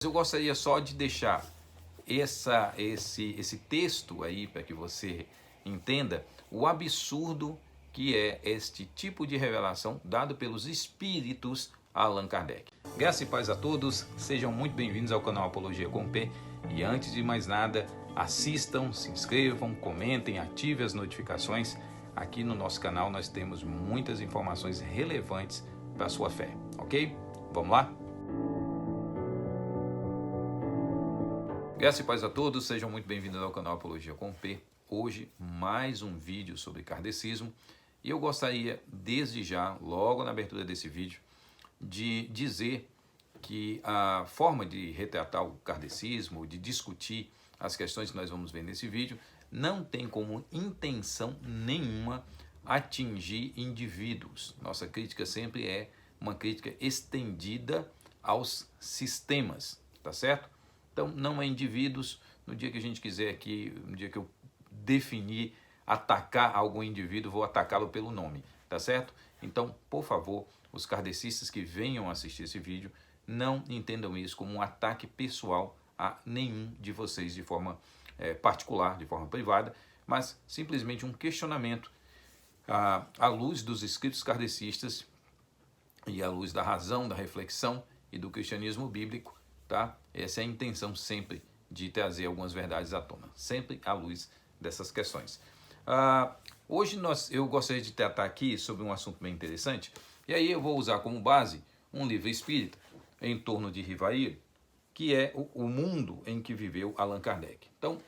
Eu gostaria só de deixar esse texto aí para que você entenda o absurdo que é este tipo de revelação dado pelos espíritos a Allan Kardec. Graça e paz a todos, sejam muito bem-vindos ao canal Apologia com P. E antes de mais nada, assistam, se inscrevam, comentem, ativem as notificações. Aqui no nosso canal nós temos muitas informações relevantes para a sua fé, ok? Vamos lá? Graça e paz a todos, sejam muito bem-vindos ao canal Apologia com P. Hoje, mais um vídeo sobre kardecismo. E eu gostaria, desde já, logo na abertura desse vídeo, de dizer que a forma de retratar o kardecismo, de discutir as questões que nós vamos ver nesse vídeo, não tem como intenção nenhuma atingir indivíduos. Nossa crítica sempre é uma crítica estendida aos sistemas, tá certo? Então, não é indivíduos. No dia que a gente quiser aqui, no dia que eu definir atacar algum indivíduo, vou atacá-lo pelo nome, tá certo? Então, por favor, os kardecistas que venham assistir esse vídeo, não entendam isso como um ataque pessoal a nenhum de vocês de forma particular, de forma privada, mas simplesmente um questionamento à luz dos escritos kardecistas e à luz da razão, da reflexão e do cristianismo bíblico, tá? Essa é a intenção sempre de trazer algumas verdades à tona, sempre à luz dessas questões. Hoje eu gostaria de tratar aqui sobre um assunto bem interessante, e aí eu vou usar como base um livro espírita em torno de Rivail, que é o mundo em que viveu Allan Kardec. Então,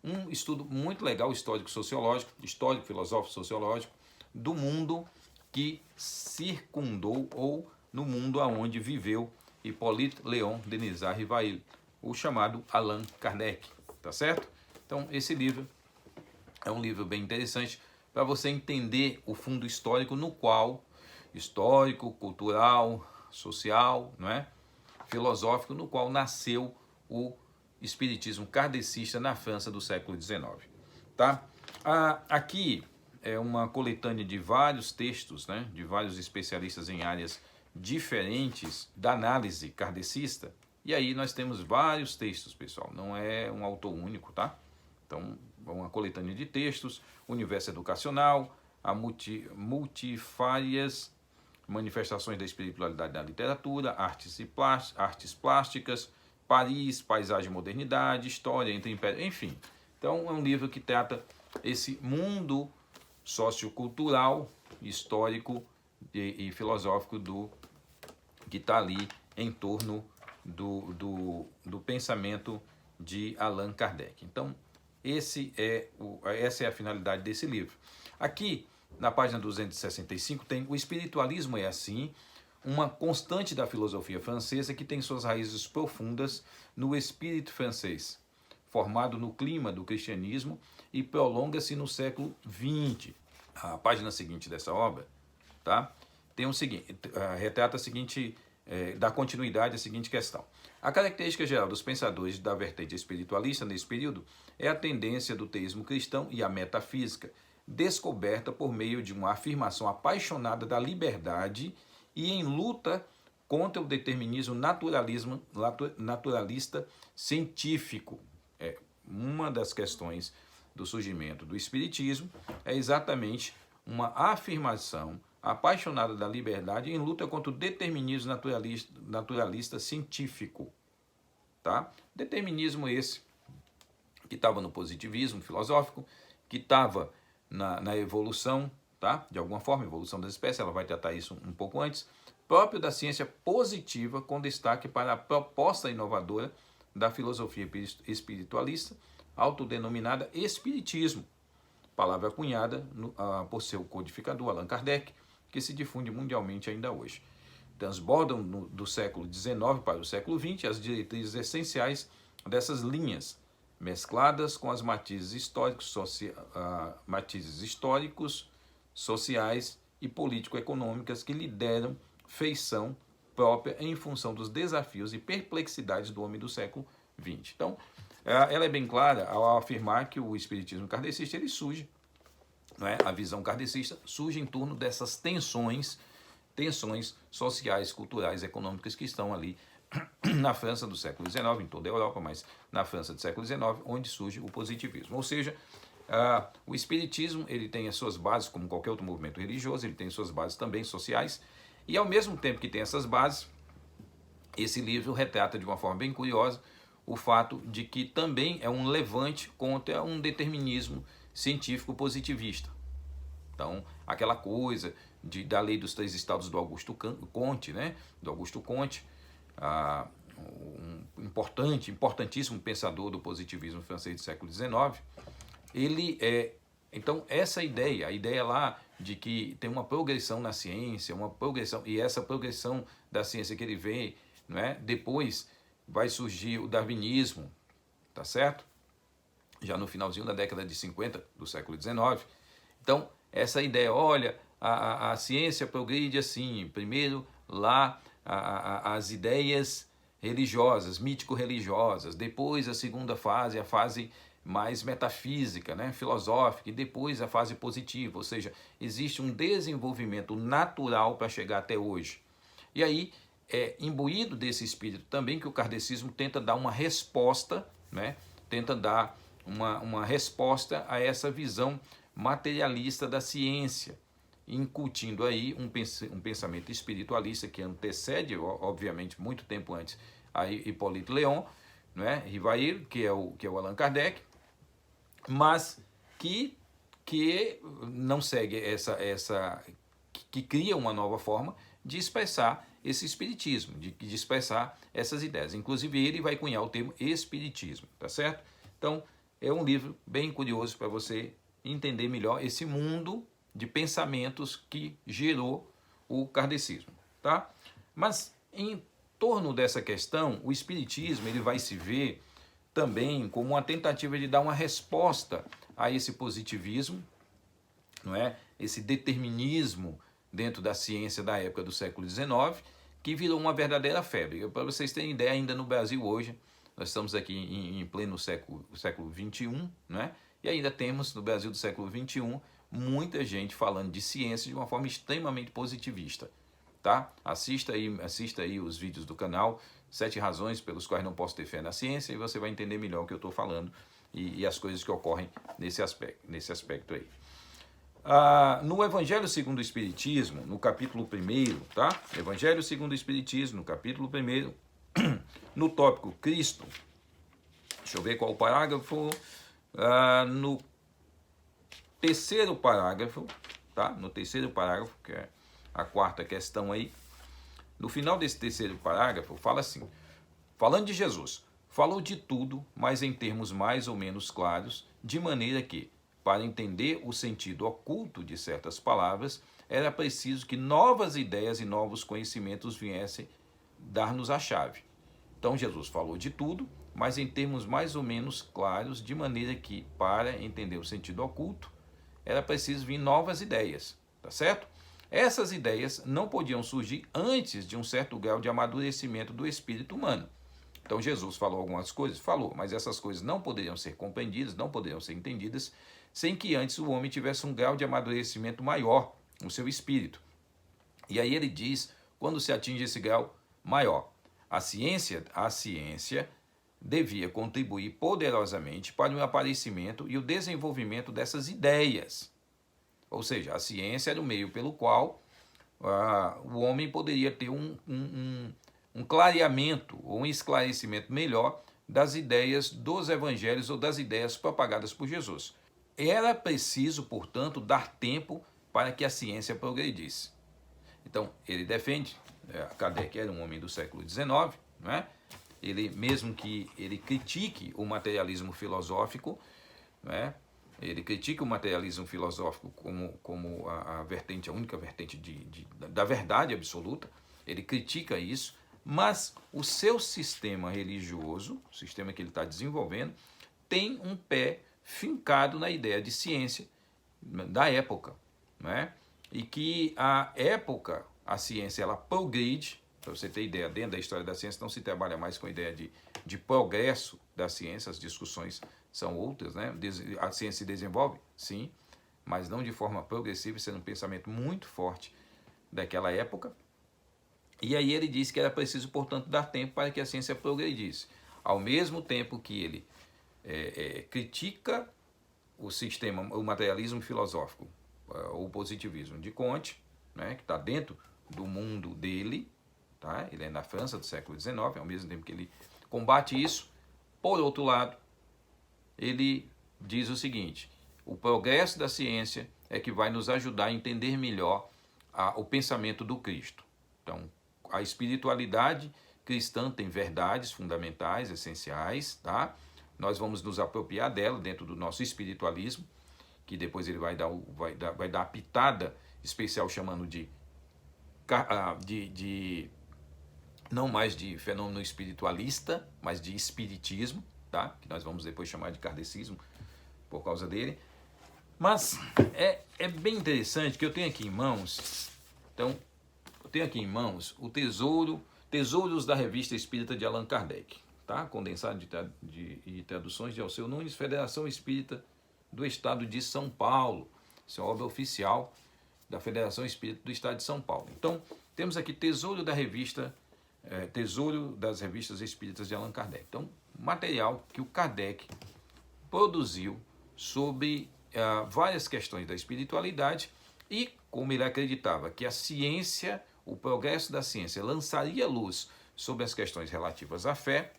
um estudo muito legal, histórico-sociológico, histórico-filosófico-sociológico, do mundo que circundou ou no mundo aonde viveu Hippolyte Léon Denisard Rivail, o chamado Allan Kardec, tá certo? Então, esse livro é um livro bem interessante para você entender o fundo histórico no qual, histórico, cultural, social, não é? Filosófico, no qual nasceu o espiritismo kardecista na França do século XIX, tá? Aqui é uma coletânea de vários textos, né, de vários especialistas em áreas diferentes da análise kardecista, e aí nós temos vários textos, pessoal, não é um autor único, tá? Então, uma coletânea de textos, universo educacional, a multifárias manifestações da espiritualidade na literatura, artes plásticas, Paris, paisagem e modernidade, história entre impérios, enfim. Então, é um livro que trata esse mundo sociocultural, histórico e filosófico que está ali em torno do pensamento de Allan Kardec. Então, essa é a finalidade desse livro. Aqui, na página 265, tem o espiritualismo é assim, uma constante da filosofia francesa que tem suas raízes profundas no espírito francês, formado no clima do cristianismo e prolonga-se no século XX. A página seguinte dessa obra, tá? Tem o seguinte, retrata a seguinte, dá continuidade à seguinte questão. A característica geral dos pensadores da vertente espiritualista nesse período é a tendência do teísmo cristão e a metafísica, descoberta por meio de uma afirmação apaixonada da liberdade e em luta contra o determinismo naturalista científico. Uma das questões do surgimento do espiritismo é exatamente uma afirmação apaixonada da liberdade em luta contra o determinismo naturalista científico, tá? Determinismo esse que estava no positivismo filosófico, que estava na evolução, tá? De alguma forma, evolução das espécies, ela vai tratar isso um pouco antes, próprio da ciência positiva, com destaque para a proposta inovadora da filosofia espiritualista, autodenominada espiritismo, palavra cunhada por seu codificador, Allan Kardec, que se difunde mundialmente ainda hoje. Transbordam do século XIX para o século XX as diretrizes essenciais dessas linhas, mescladas com as matizes históricos, sociais e político-econômicas que lhe deram feição própria em função dos desafios e perplexidades do homem do século XX. Então, ela é bem clara ao afirmar que o espiritismo kardecista ele surge, a visão kardecista surge em torno dessas tensões sociais, culturais, econômicas que estão ali na França do século XIX, em toda a Europa, mas na França do século XIX, onde surge o positivismo. Ou seja, o espiritismo ele tem as suas bases, como qualquer outro movimento religioso, ele tem suas bases também sociais, e ao mesmo tempo que tem essas bases, esse livro retrata de uma forma bem curiosa o fato de que também é um levante contra um determinismo científico positivista. Então, aquela coisa da lei dos 3 estados do Augusto Comte, né? Do Augusto Comte, um importantíssimo pensador do positivismo francês do século XIX, então essa ideia, a ideia lá de que tem uma progressão na ciência, uma progressão, e essa progressão da ciência que ele vê, não é? Depois vai surgir o darwinismo, tá certo? Já no finalzinho da década de 50 do século XIX. Então, essa ideia, olha, a ciência progride assim, primeiro lá as ideias religiosas, mítico-religiosas, depois a segunda fase, a fase mais metafísica, né, filosófica, e depois a fase positiva, ou seja, existe um desenvolvimento natural para chegar até hoje. E aí, imbuído desse espírito também que o kardecismo tenta dar uma resposta, né, tenta dar uma resposta a essa visão materialista da ciência, incutindo aí um pensamento espiritualista que antecede, obviamente, muito tempo antes, a Hippolyte Léon, né, Rivail, que é o Allan Kardec, mas que não segue que cria uma nova forma de expressar esse espiritismo, de expressar essas ideias. Inclusive ele vai cunhar o termo espiritismo, tá certo? Então é um livro bem curioso para você entender melhor esse mundo de pensamentos que gerou o kardecismo, tá? Mas em torno dessa questão, o espiritismo ele vai se ver também como uma tentativa de dar uma resposta a esse positivismo, não é? Esse determinismo dentro da ciência da época do século XIX, que virou uma verdadeira febre. Para vocês terem ideia, ainda no Brasil hoje, nós estamos aqui em pleno século XXI, né? E ainda temos no Brasil do século XXI muita gente falando de ciência de uma forma extremamente positivista, tá? Assista aí os vídeos do canal, 7 razões pelas quais não posso ter fé na ciência, e você vai entender melhor o que eu estou falando e as coisas que ocorrem nesse aspecto aí. No Evangelho segundo o Espiritismo, no capítulo 1, tá? Evangelho segundo o Espiritismo, no capítulo 1, no tópico Cristo, deixa eu ver qual o parágrafo, no terceiro parágrafo, tá? No terceiro parágrafo, que é a quarta questão aí, no final desse terceiro parágrafo, fala assim, falando de Jesus, falou de tudo, mas em termos mais ou menos claros, de maneira que, para entender o sentido oculto de certas palavras, era preciso que novas ideias e novos conhecimentos viessem dar-nos a chave. Então Jesus falou de tudo, mas em termos mais ou menos claros, de maneira que, para entender o sentido oculto, era preciso vir novas ideias, tá certo? Essas ideias não podiam surgir antes de um certo grau de amadurecimento do espírito humano. Então Jesus falou algumas coisas? Falou, mas essas coisas não poderiam ser compreendidas, não poderiam ser entendidas, sem que antes o homem tivesse um grau de amadurecimento maior no seu espírito. E aí ele diz, quando se atinge esse grau maior, a ciência devia contribuir poderosamente para o aparecimento e o desenvolvimento dessas ideias. Ou seja, a ciência era o meio pelo qual o homem poderia ter um clareamento ou um esclarecimento melhor das ideias dos evangelhos ou das ideias propagadas por Jesus. Era preciso, portanto, dar tempo para que a ciência progredisse. Então, ele defende, Kardec era um homem do século XIX, não é? Ele, mesmo que ele critique o materialismo filosófico, não é? Ele critica o materialismo filosófico como a única vertente da verdade absoluta, ele critica isso, mas o seu sistema religioso, o sistema que ele está desenvolvendo, tem um pé fincado na ideia de ciência da época, né? E que a ciência ela progride, para você ter ideia, dentro da história da ciência não se trabalha mais com a ideia de progresso da ciência, as discussões são outras, né? A ciência se desenvolve, sim, mas não de forma progressiva, sendo um pensamento muito forte daquela época. E aí ele disse que era preciso, portanto, dar tempo para que a ciência progredisse. Ao mesmo tempo que ele critica o sistema, o materialismo filosófico, o positivismo de Comte, né, que está dentro do mundo dele, tá? Ele é na França do século XIX, ao mesmo tempo que ele combate isso. Por outro lado, ele diz o seguinte: o progresso da ciência é que vai nos ajudar a entender melhor o pensamento do Cristo. Então, a espiritualidade cristã tem verdades fundamentais, essenciais, tá? Nós vamos nos apropriar dela dentro do nosso espiritualismo, que depois ele vai dar a pitada especial chamando de não mais de fenômeno espiritualista, mas de espiritismo, tá? Que nós vamos depois chamar de kardecismo por causa dele. Mas é bem interessante que eu tenho aqui em mãos, então, eu tenho aqui em mãos o Tesouros da Revista Espírita de Allan Kardec, tá? Condensado de traduções de Alceu Nunes, Federação Espírita do Estado de São Paulo. Isso é uma obra oficial da Federação Espírita do Estado de São Paulo. Então, temos aqui Tesouro das Revistas Espíritas de Allan Kardec. Então, material que o Kardec produziu sobre várias questões da espiritualidade e como ele acreditava que a ciência, o progresso da ciência lançaria luz sobre as questões relativas à fé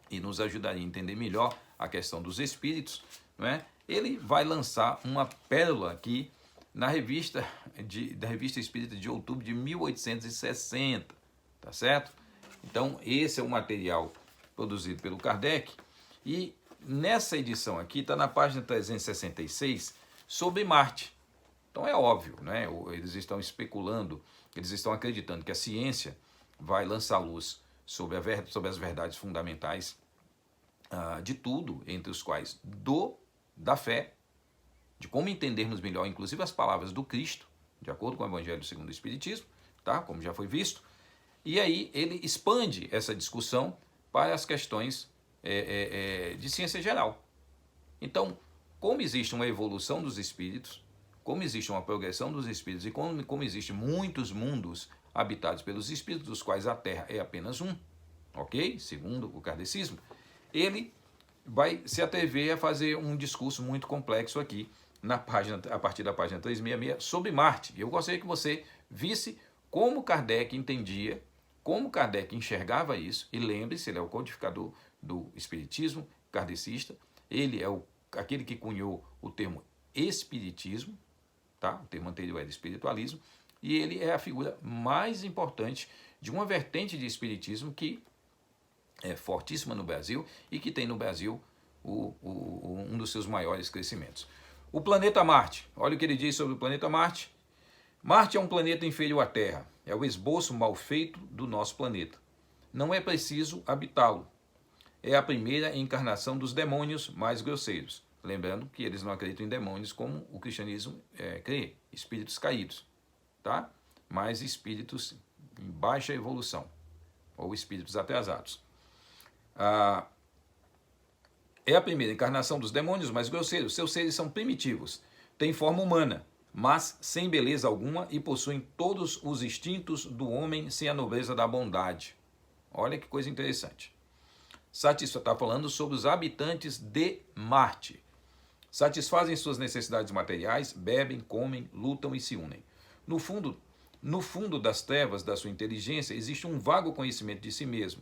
e nos ajudaria a entender melhor a questão dos espíritos, não é? Ele vai lançar uma pérola aqui da Revista Espírita de outubro de 1860, tá certo? Então, esse é o material produzido pelo Kardec e nessa edição aqui está na página 366 sobre Marte. Então é óbvio, né? Eles estão especulando, eles estão acreditando que a ciência vai lançar luz sobre as verdades fundamentais de tudo, entre os quais da fé, de como entendermos melhor, inclusive as palavras do Cristo, de acordo com o Evangelho segundo o Espiritismo, tá? Como já foi visto. E aí ele expande essa discussão para as questões de ciência geral. Então, como existe uma evolução dos espíritos, como existe uma progressão dos espíritos e como existem muitos mundos habitados pelos espíritos, dos quais a Terra é apenas um, ok? Segundo o kardecismo, ele vai se atrever a fazer um discurso muito complexo aqui a partir da página 366 sobre Marte. Eu gostaria que você visse como Kardec entendia, como Kardec enxergava isso, e lembre-se, ele é o codificador do espiritismo kardecista, ele é aquele que cunhou o termo espiritismo, tá? O termo anterior era espiritualismo, e ele é a figura mais importante de uma vertente de espiritismo que é fortíssima no Brasil e que tem no Brasil um dos seus maiores crescimentos. O planeta Marte, olha o que ele diz sobre o planeta Marte. Marte é um planeta inferior à Terra, é o esboço mal feito do nosso planeta. Não é preciso habitá-lo. É a primeira encarnação dos demônios mais grosseiros. Lembrando que eles não acreditam em demônios como o cristianismo crê, espíritos caídos, tá? Mas espíritos em baixa evolução, ou espíritos atrasados. É a primeira encarnação dos demônios mais grosseiros. Seus seres são primitivos, têm forma humana, mas sem beleza alguma e possuem todos os instintos do homem sem a nobreza da bondade. Olha que coisa interessante. Está falando sobre os habitantes de Marte. Satisfazem suas necessidades materiais, bebem, comem, lutam e se unem. No fundo das trevas da sua inteligência existe um vago conhecimento de si mesmo,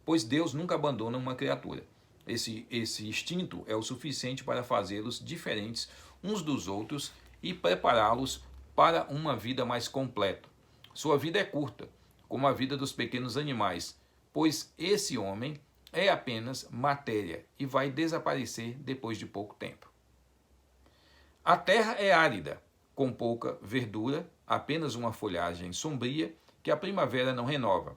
pois Deus nunca abandona uma criatura. Esse instinto é o suficiente para fazê-los diferentes uns dos outros e prepará-los para uma vida mais completa. Sua vida é curta, como a vida dos pequenos animais, pois esse homem é apenas matéria e vai desaparecer depois de pouco tempo. A terra é árida, com pouca verdura, apenas uma folhagem sombria que a primavera não renova.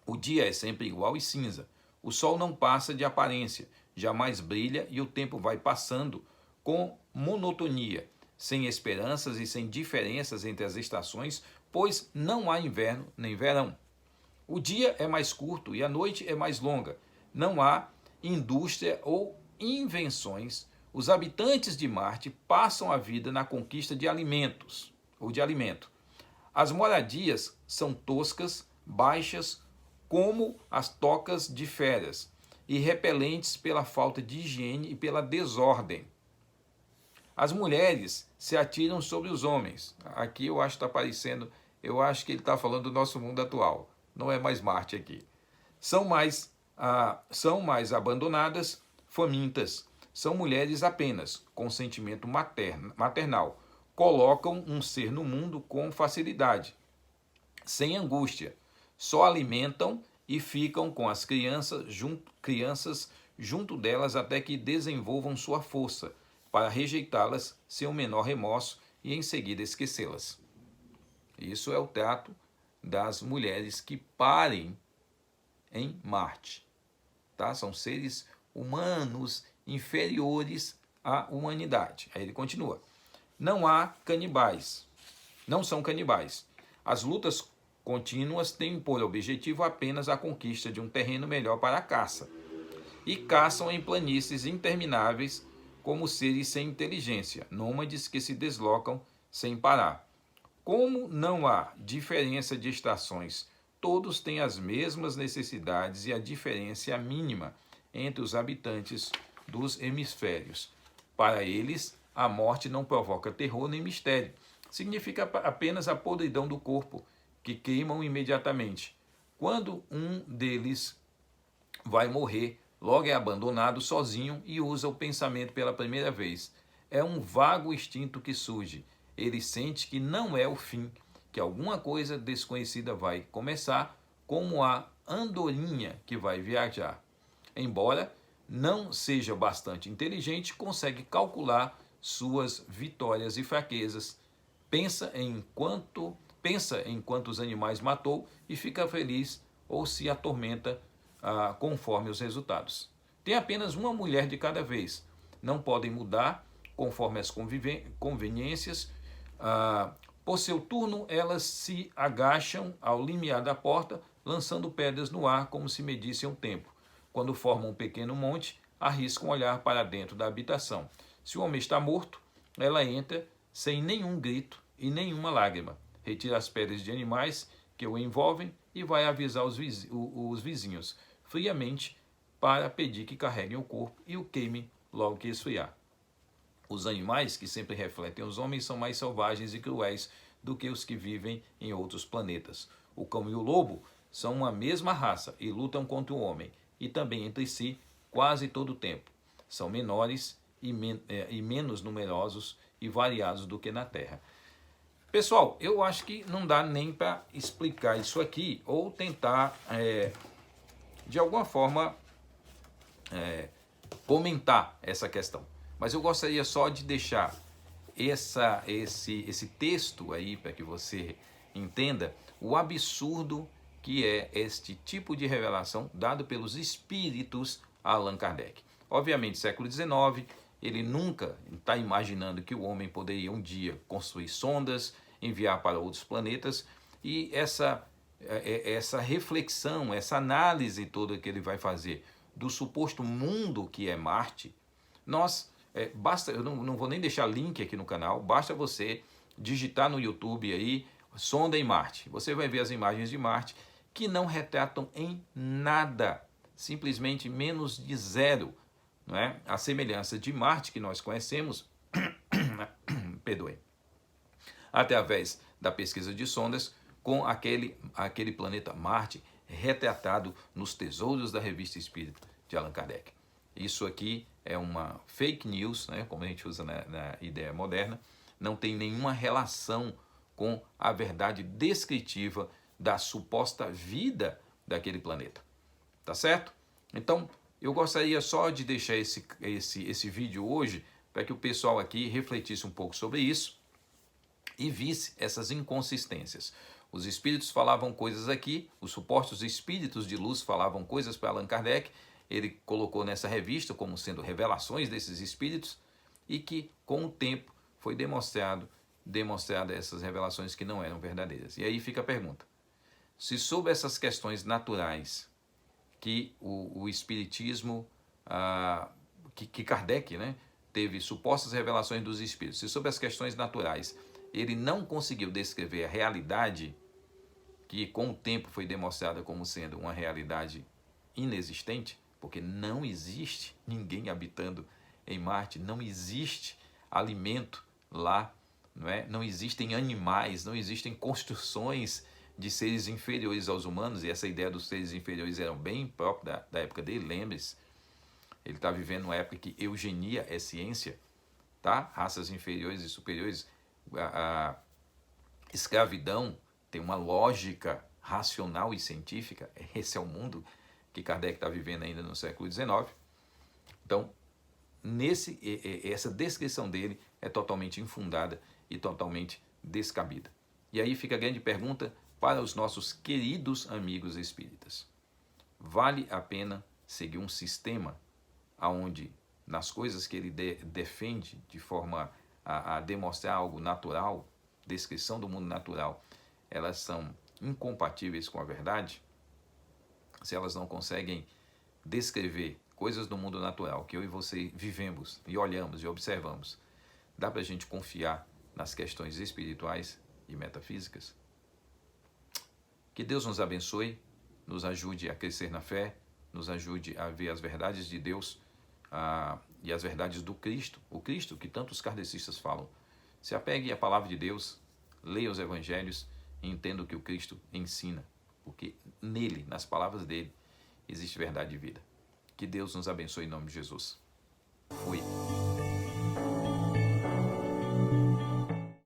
O dia é sempre igual e cinza. O sol não passa de aparência, jamais brilha e o tempo vai passando com monotonia, sem esperanças e sem diferenças entre as estações, pois não há inverno nem verão. O dia é mais curto e a noite é mais longa. Não há indústria ou invenções. Os habitantes de Marte passam a vida na conquista de alimentos ou de alimento. As moradias são toscas, baixas, como as tocas de feras, e repelentes pela falta de higiene e pela desordem. As mulheres se atiram sobre os homens. Aqui eu acho que está aparecendo, eu acho que ele está falando do nosso mundo atual. Não é mais Marte aqui. São mais abandonadas, famintas. São mulheres apenas, com sentimento maternal. Colocam um ser no mundo com facilidade, sem angústia. Só alimentam e ficam com as crianças junto delas até que desenvolvam sua força, para rejeitá-las sem o menor remorso e em seguida esquecê-las. Isso é o trato das mulheres que parem em Marte. Tá? São seres humanos inferiores à humanidade. Aí ele continua. Não há canibais. Não são canibais. As lutas contínuas têm por objetivo apenas a conquista de um terreno melhor para a caça. E caçam em planícies intermináveis como seres sem inteligência, nômades que se deslocam sem parar. Como não há diferença de estações, todos têm as mesmas necessidades e a diferença é mínima entre os habitantes dos hemisférios. Para eles, a morte não provoca terror nem mistério. Significa apenas a podridão do corpo, que queimam imediatamente. Quando um deles vai morrer, logo é abandonado sozinho e usa o pensamento pela primeira vez. É um vago instinto que surge. Ele sente que não é o fim, que alguma coisa desconhecida vai começar, como a andorinha que vai viajar. Embora não seja bastante inteligente, consegue calcular suas vitórias e fraquezas. Pensa em quantos animais matou e fica feliz ou se atormenta conforme os resultados. Tem apenas uma mulher de cada vez. Não podem mudar conforme as conveniências. Por seu turno, elas se agacham ao limiar da porta, lançando pedras no ar como se medissem o tempo. Quando formam um pequeno monte, arriscam olhar para dentro da habitação. Se o homem está morto, ela entra sem nenhum grito e nenhuma lágrima. Retira as peles de animais que o envolvem e vai avisar os vizinhos, friamente, para pedir que carreguem o corpo e o queimem logo que esfriar. Os animais, que sempre refletem os homens, são mais selvagens e cruéis do que os que vivem em outros planetas. O cão e o lobo são uma mesma raça e lutam contra o homem, e também entre si quase todo o tempo. São menores e menos numerosos e variados do que na Terra. Pessoal, eu acho que não dá nem para explicar isso aqui ou tentar, de alguma forma, comentar essa questão. Mas eu gostaria só de deixar esse texto aí para que você entenda o absurdo que é este tipo de revelação dado pelos espíritos a Allan Kardec. Obviamente, século XIX, ele nunca está imaginando que o homem poderia um dia construir sondas, enviar para outros planetas, e essa reflexão, essa análise toda que ele vai fazer do suposto mundo que é Marte, basta, eu não vou nem deixar link aqui no canal, basta você digitar no YouTube aí, sonda em Marte. Você vai ver as imagens de Marte que não retratam em nada, simplesmente menos de zero, não é? A semelhança de Marte que nós conhecemos, perdoe, através da pesquisa de sondas, com aquele planeta Marte retratado nos tesouros da Revista Espírita de Allan Kardec. Isso aqui é uma fake news, né, como a gente usa na ideia moderna, não tem nenhuma relação com a verdade descritiva da suposta vida daquele planeta. Tá certo? Então, eu gostaria só de deixar esse vídeo hoje para que o pessoal aqui refletisse um pouco sobre isso e visse essas inconsistências. Os espíritos falavam coisas aqui, os supostos espíritos de luz falavam coisas para Allan Kardec, ele colocou nessa revista como sendo revelações desses espíritos e que, com o tempo, foi demonstrado essas revelações que não eram verdadeiras. E aí fica a pergunta, se sobre essas questões naturais que o espiritismo, que Kardec, né, teve supostas revelações dos espíritos, se sobre as questões naturais ele não conseguiu descrever a realidade que com o tempo foi demonstrada como sendo uma realidade inexistente, porque não existe ninguém habitando em Marte, não existe alimento lá, não é? Não existem animais, não existem construções de seres inferiores aos humanos, e essa ideia dos seres inferiores era bem própria da época dele, lembre-se. Ele está vivendo uma época que eugenia é ciência, tá? Raças inferiores e superiores. A escravidão tem uma lógica racional e científica. Esse é o mundo que Kardec está vivendo ainda no século XIX. Então, essa descrição dele é totalmente infundada e totalmente descabida. E aí fica a grande pergunta para os nossos queridos amigos espíritas. Vale a pena seguir um sistema onde, nas coisas que ele defende de forma a demonstrar algo natural, descrição do mundo natural, elas são incompatíveis com a verdade? Se elas não conseguem descrever coisas do mundo natural que eu e você vivemos e olhamos e observamos, dá para a gente confiar nas questões espirituais e metafísicas? Que Deus nos abençoe, nos ajude a crescer na fé, nos ajude a ver as verdades de Deus e as verdades do Cristo, o Cristo que tantos kardecistas falam. Se apegue à palavra de Deus, leia os evangelhos e entenda o que o Cristo ensina, porque nele, nas palavras dele, existe verdade e vida. Que Deus nos abençoe em nome de Jesus. Fui.